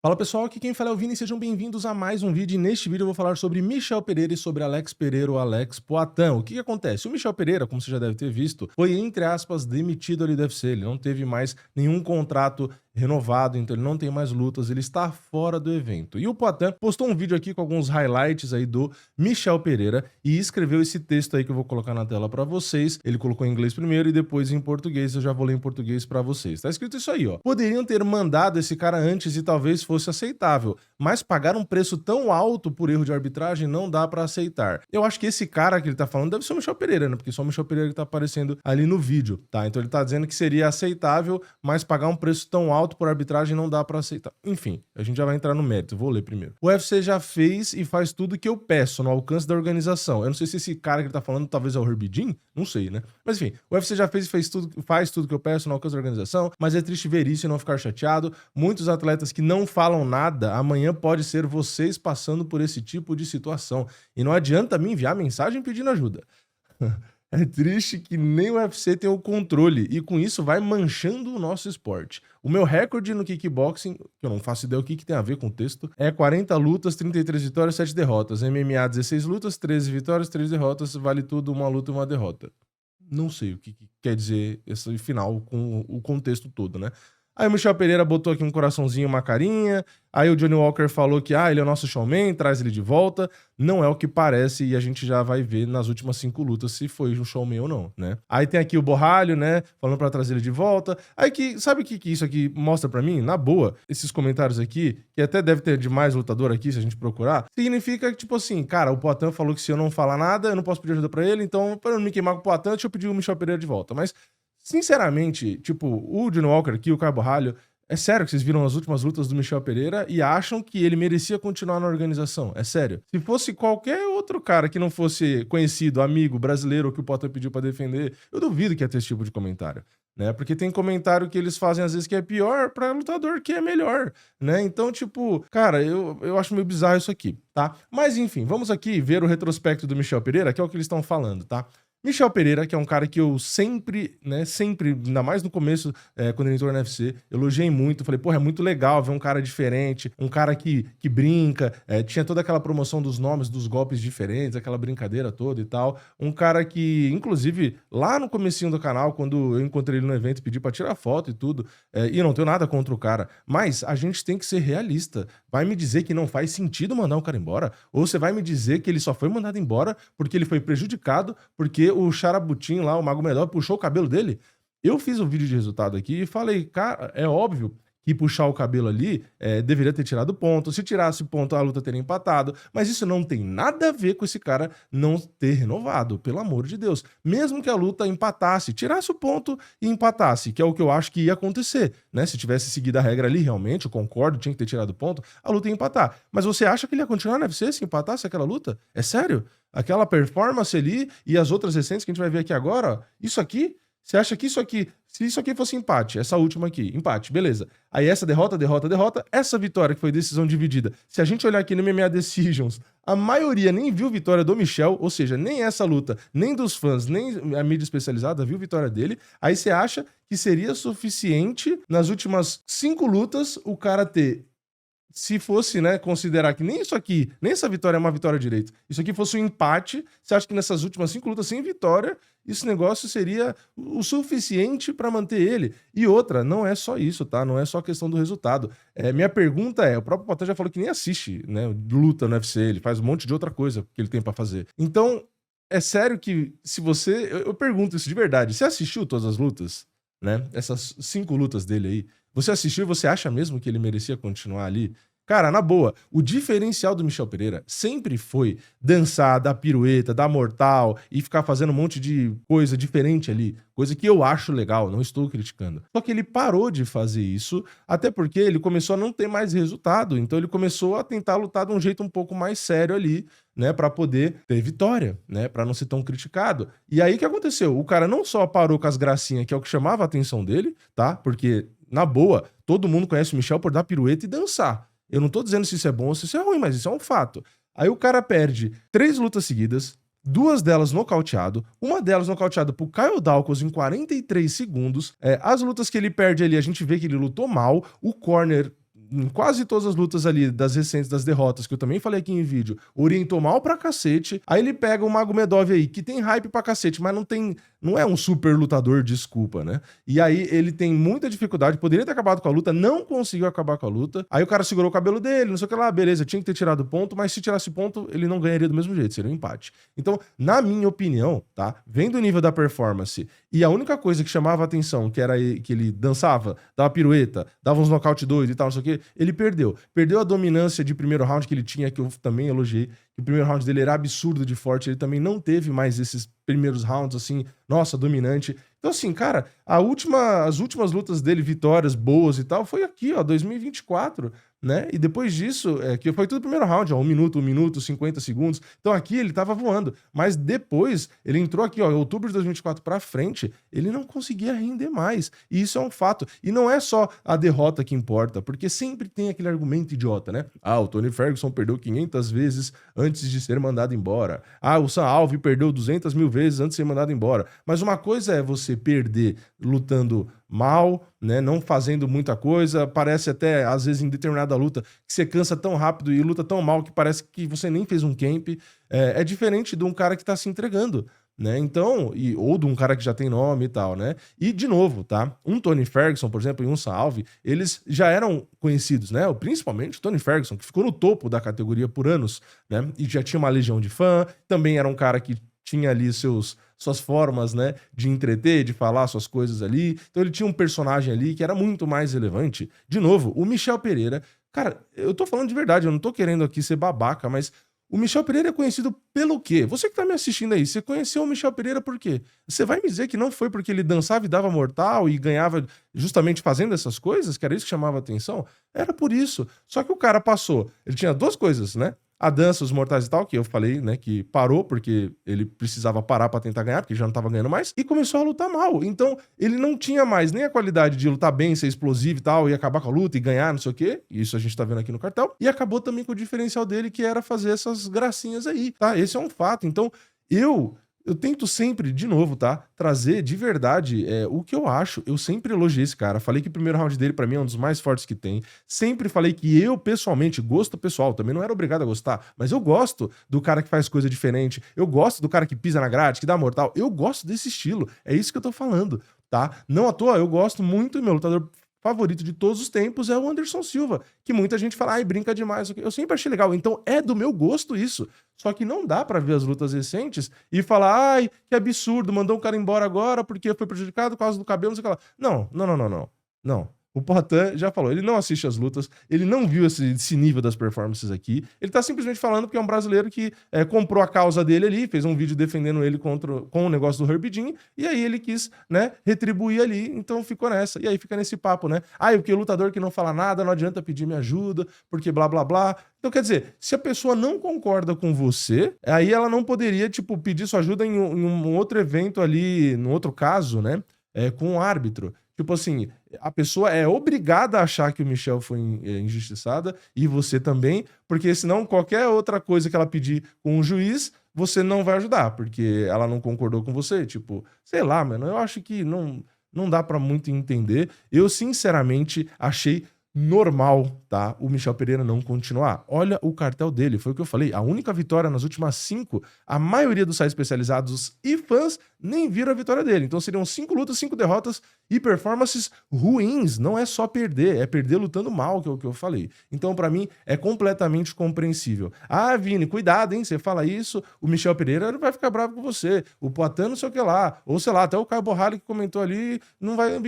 Fala pessoal, aqui quem fala é o Vini, sejam bem-vindos a mais um vídeo. E neste vídeo eu vou falar sobre Michel Pereira e sobre Alex Pereira ou Alex Poatan. O que acontece? O Michel Pereira, como você já deve ter visto, foi, entre aspas, demitido ali do UFC. Ele não teve mais nenhum contrato renovado, então ele não tem mais lutas, ele está fora do evento. E o Poatan postou um vídeo aqui com alguns highlights aí do Michel Pereira e escreveu esse texto aí que eu vou colocar na tela pra vocês. Ele colocou em inglês primeiro e depois em português, eu já vou ler em português pra vocês. Tá escrito isso aí, ó. Poderiam ter mandado esse cara antes e talvez fosse aceitável, mas pagar um preço tão alto por erro de arbitragem não dá pra aceitar. Eu acho que esse cara que ele tá falando deve ser o Michel Pereira, né? Porque só o Michel Pereira que tá aparecendo ali no vídeo, tá? Então ele tá dizendo que seria aceitável, mas pagar um preço tão alto por arbitragem não dá pra aceitar. Enfim, a gente já vai entrar no mérito, vou ler primeiro. O UFC já fez e faz tudo que eu peço, no alcance da organização. Eu não sei se esse cara que ele tá falando talvez é o Herbie Jean, não sei, né? Mas enfim, o UFC já fez e faz tudo que eu peço no alcance da organização, mas é triste ver isso e não ficar chateado. Muitos atletas que não falam nada, amanhã pode ser vocês passando por esse tipo de situação. E não adianta me enviar mensagem pedindo ajuda. É triste que nem o UFC tem o controle e com isso vai manchando o nosso esporte. O meu recorde no kickboxing, que eu não faço ideia o que tem a ver com o texto, é 40 lutas, 33 vitórias, 7 derrotas. MMA 16 lutas, 13 vitórias, 3 derrotas, vale tudo, uma luta e uma derrota. Não sei o que quer dizer esse final com o contexto todo, né? Aí o Michel Pereira botou aqui um coraçãozinho, uma carinha. Aí o Johnny Walker falou que ele é o nosso showman, traz ele de volta. Não é o que parece e a gente já vai ver nas últimas 5 lutas se foi um showman ou não, né? Aí tem aqui o Borralho, né, falando pra trazer ele de volta. Aí sabe o que isso aqui mostra pra mim? Na boa, esses comentários aqui, que até deve ter de mais lutador aqui se a gente procurar, significa que, tipo assim, cara, o Poatan falou que se eu não falar nada, eu não posso pedir ajuda pra ele, então pra eu não me queimar com o Poatan, deixa eu pedir o Michel Pereira de volta. Mas sinceramente, tipo, o Johnny Walker aqui, o Caio Borralho, é sério que vocês viram as últimas lutas do Michel Pereira e acham que ele merecia continuar na organização? É sério? Se fosse qualquer outro cara que não fosse conhecido, amigo, brasileiro, que o Poatan pediu pra defender, eu duvido que ia ter esse tipo de comentário, né? Porque tem comentário que eles fazem às vezes que é pior pra lutador que é melhor, né? Então, tipo, cara, eu acho meio bizarro isso aqui, tá? Mas enfim, vamos aqui ver o retrospecto do Michel Pereira, que é o que eles estão falando, tá? Michel Pereira, que é um cara que eu sempre, né, sempre, ainda mais no começo, quando ele entrou no UFC, elogiei muito, falei, porra, é muito legal ver um cara diferente, um cara que brinca, tinha toda aquela promoção dos nomes, dos golpes diferentes, aquela brincadeira toda e tal, um cara que, inclusive, lá no comecinho do canal, quando eu encontrei ele no evento e pedi pra tirar foto e tudo, e eu não tenho nada contra o cara, mas a gente tem que ser realista, vai me dizer que não faz sentido mandar um cara embora? Ou você vai me dizer que ele só foi mandado embora porque ele foi prejudicado, porque o Charabutin lá, o Mago Melhor, puxou o cabelo dele? Eu fiz um vídeo de resultado aqui e falei, cara, é óbvio que puxar o cabelo ali deveria ter tirado ponto. Se tirasse ponto, a luta teria empatado. Mas isso não tem nada a ver com esse cara não ter renovado, pelo amor de Deus. Mesmo que a luta empatasse, tirasse o ponto e empatasse, que é o que eu acho que ia acontecer, né? Se tivesse seguido a regra ali, realmente, eu concordo, tinha que ter tirado ponto, a luta ia empatar. Mas você acha que ele ia continuar no UFC se empatasse aquela luta? É sério? Aquela performance ali e as outras recentes que a gente vai ver aqui agora, ó, isso aqui, você acha que se isso aqui fosse empate, essa última aqui, empate, beleza. Aí essa derrota, essa vitória que foi decisão dividida. Se a gente olhar aqui no MMA Decisions, a maioria nem viu vitória do Michel, ou seja, nem essa luta, nem dos fãs, nem a mídia especializada viu vitória dele. Aí você acha que seria suficiente nas últimas 5 lutas o cara ter, se fosse, né, considerar que nem isso aqui, nem essa vitória é uma vitória direito, isso aqui fosse um empate, você acha que nessas últimas 5 lutas sem vitória, esse negócio seria o suficiente pra manter ele? E outra, não é só isso, tá? Não é só questão do resultado. Minha pergunta é, o próprio Poatan já falou que nem assiste, né, luta no UFC, ele faz um monte de outra coisa que ele tem pra fazer. Então, é sério que se você... Eu pergunto isso de verdade, você assistiu todas as lutas, né? Essas 5 lutas dele aí, você assistiu e você acha mesmo que ele merecia continuar ali? Cara, na boa, o diferencial do Michel Pereira sempre foi dançar, dar pirueta, dar mortal e ficar fazendo um monte de coisa diferente ali. Coisa que eu acho legal, não estou criticando. Só que ele parou de fazer isso, até porque ele começou a não ter mais resultado. Então ele começou a tentar lutar de um jeito um pouco mais sério ali, né, pra poder ter vitória, né, pra não ser tão criticado. E aí o que aconteceu? O cara não só parou com as gracinhas, que é o que chamava a atenção dele, tá? Porque, na boa, todo mundo conhece o Michel por dar pirueta e dançar. Eu não tô dizendo se isso é bom ou se isso é ruim, mas isso é um fato. Aí o cara perde 3 lutas seguidas, 2 delas nocauteado, uma delas nocauteada por Kyle Daukaus em 43 segundos. As lutas que ele perde ali, a gente vê que ele lutou mal, o corner em quase todas as lutas ali das recentes, das derrotas, que eu também falei aqui em vídeo, orientou mal pra cacete. Aí ele pega o Magomedov aí, que tem hype pra cacete, mas não é um super lutador, desculpa, né? E aí ele tem muita dificuldade, poderia ter acabado com a luta, não conseguiu acabar com a luta. Aí o cara segurou o cabelo dele, não sei o que lá, beleza, tinha que ter tirado ponto, mas se tirasse ponto, ele não ganharia do mesmo jeito, seria um empate. Então, na minha opinião, tá? Vendo o nível da performance, e a única coisa que chamava a atenção, que era que ele dançava, dava pirueta, dava uns nocaute doido e tal, não sei o que, ele perdeu. Perdeu a dominância de primeiro round que ele tinha, que eu também elogiei, que o primeiro round dele era absurdo de forte, ele também não teve mais esses primeiros rounds, assim, nossa, dominante. Então, assim, cara, as últimas lutas dele, vitórias boas e tal, foi aqui, ó, 2024, né? E depois disso, que foi tudo primeiro round, ó, 1 minuto, 50 segundos. Então aqui ele tava voando. Mas depois, ele entrou aqui, ó, em outubro de 2024 pra frente, ele não conseguia render mais. E isso é um fato. E não é só a derrota que importa, porque sempre tem aquele argumento idiota, né? Ah, o Tony Ferguson perdeu 500 vezes antes de ser mandado embora. Ah, o Sam Alvey perdeu 200 mil vezes antes de ser mandado embora. Mas uma coisa é você perder lutando mal, né, não fazendo muita coisa, parece até, às vezes, em determinada luta, que você cansa tão rápido e luta tão mal que parece que você nem fez um camp, é diferente de um cara que tá se entregando, né, então, ou de um cara que já tem nome e tal, né, e de novo, tá, um Tony Ferguson, por exemplo, e um Sam Alvey, eles já eram conhecidos, né, principalmente o Tony Ferguson, que ficou no topo da categoria por anos, né, e já tinha uma legião de fã, também era um cara que tinha ali suas formas, né, de entreter, de falar suas coisas ali. Então ele tinha um personagem ali que era muito mais relevante. De novo, o Michel Pereira, cara, eu tô falando de verdade, eu não tô querendo aqui ser babaca, mas o Michel Pereira é conhecido pelo quê? Você que tá me assistindo aí, você conheceu o Michel Pereira por quê? Você vai me dizer que não foi porque ele dançava e dava mortal e ganhava justamente fazendo essas coisas, que era isso que chamava atenção? Era por isso. Só que o cara passou, ele tinha duas coisas, né? A dança, os mortais e tal, que eu falei, né, que parou porque ele precisava parar pra tentar ganhar, porque já não tava ganhando mais, e começou a lutar mal. Então, ele não tinha mais nem a qualidade de lutar bem, ser explosivo e tal, e acabar com a luta e ganhar, não sei o quê. Isso a gente tá vendo aqui no cartel. E acabou também com o diferencial dele, que era fazer essas gracinhas aí, tá? Esse é um fato. Então, eu tento sempre, de novo, tá? Trazer de verdade o que eu acho. Eu sempre elogiei esse cara. Falei que o primeiro round dele, pra mim, é um dos mais fortes que tem. Sempre falei que eu, pessoalmente, gosto pessoal. Também não era obrigado a gostar, mas eu gosto do cara que faz coisa diferente. Eu gosto do cara que pisa na grade, que dá mortal. Eu gosto desse estilo. É isso que eu tô falando, tá? Não à toa, eu gosto muito e meu lutador favorito de todos os tempos é o Anderson Silva, que muita gente fala, ai, brinca demais. Eu sempre achei legal. Então é do meu gosto isso. Só que não dá pra ver as lutas recentes e falar, ai, que absurdo, mandou um cara embora agora porque foi prejudicado por causa do cabelo, não sei o que lá. Não, não, não, não, não. Não. O Poatan já falou, ele não assiste as lutas, ele não viu esse nível das performances aqui, ele tá simplesmente falando porque é um brasileiro que comprou a causa dele ali, fez um vídeo defendendo ele com o negócio do Herb Dean, e aí ele quis, né, retribuir ali, então ficou nessa. E aí fica nesse papo, né? Ah, porque o lutador que não fala nada, não adianta pedir minha ajuda, porque blá, blá, blá. Então, quer dizer, se a pessoa não concorda com você, aí ela não poderia, tipo, pedir sua ajuda em um outro evento ali, num outro caso, né, com um árbitro. Tipo assim, a pessoa é obrigada a achar que o Michel foi injustiçada e você também, porque senão qualquer outra coisa que ela pedir com o juiz, você não vai ajudar, porque ela não concordou com você. Tipo, sei lá, mano, eu acho que não dá pra muito entender. Eu, sinceramente, achei normal, tá? O Michel Pereira não continuar. Olha o cartel dele, foi o que eu falei. A única vitória nas últimas 5, a maioria dos sites especializados e fãs nem viram a vitória dele. Então seriam 5 lutas, 5 derrotas e performances ruins. Não é só perder, é perder lutando mal, que é o que eu falei. Então, pra mim, é completamente compreensível. Ah, Vini, cuidado, hein? Você fala isso, o Michel Pereira não vai ficar bravo com você. O Poatan não sei o que lá. Ou sei lá, até o Caio Borralho que comentou ali, não vai...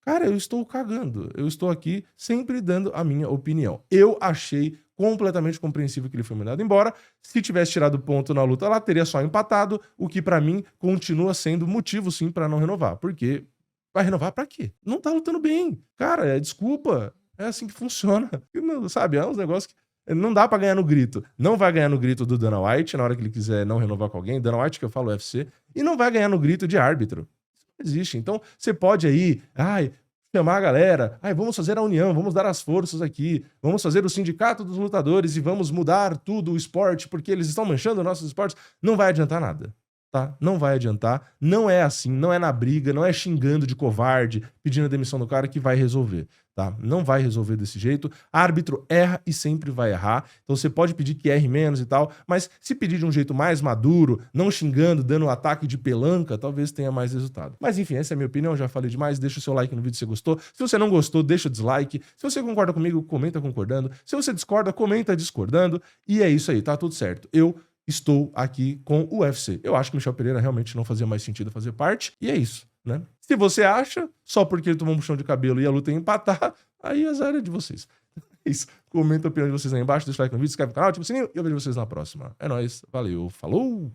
Cara, eu estou cagando. Eu estou aqui sempre dando a minha opinião. Eu achei completamente compreensível que ele foi mandado embora. Se tivesse tirado ponto na luta lá, teria só empatado, o que pra mim continua sendo motivo sim pra não renovar. Porque vai renovar pra quê? Não tá lutando bem. Cara, desculpa. É assim que funciona. Sabe, é uns negócios que não dá pra ganhar no grito. Não vai ganhar no grito do Dana White na hora que ele quiser não renovar com alguém. Dana White que eu falo UFC. E não vai ganhar no grito de árbitro. Existe. Então, você pode aí, chamar a galera, vamos fazer a união, vamos dar as forças aqui, vamos fazer o sindicato dos lutadores e vamos mudar tudo o esporte porque eles estão manchando nossos esportes. Não vai adiantar nada, tá? Não vai adiantar. Não é assim, não é na briga, não é xingando de covarde, pedindo a demissão do cara que vai resolver. tá? Não vai resolver desse jeito. Árbitro erra e sempre vai errar. Então você pode pedir que erre menos e tal, mas se pedir de um jeito mais maduro, não xingando, dando um ataque de pelanca, talvez tenha mais resultado. Mas enfim, essa é a minha opinião, já falei demais. Deixa o seu like no vídeo se você gostou. Se você não gostou, deixa o dislike. Se você concorda comigo, comenta concordando. Se você discorda, comenta discordando. E é isso aí, tá tudo certo. Eu estou aqui com o UFC. Eu acho que o Michel Pereira realmente não fazia mais sentido fazer parte, e é isso, né? Se você acha, só porque ele tomou um puxão de cabelo e a luta ia empatar, aí azar é de vocês. É isso. Comenta a opinião de vocês aí embaixo, deixa o like no vídeo, se inscreve no canal, ativa o sininho e eu vejo vocês na próxima. É nóis, valeu, falou!